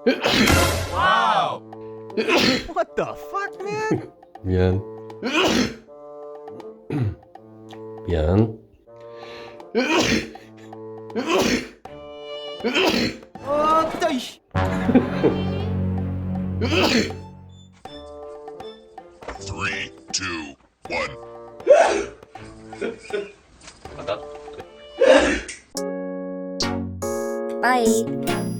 Wow. What the fuck, man? 미안. 미안. 진짜 이씨. Three, two, one. 간다. 빠이.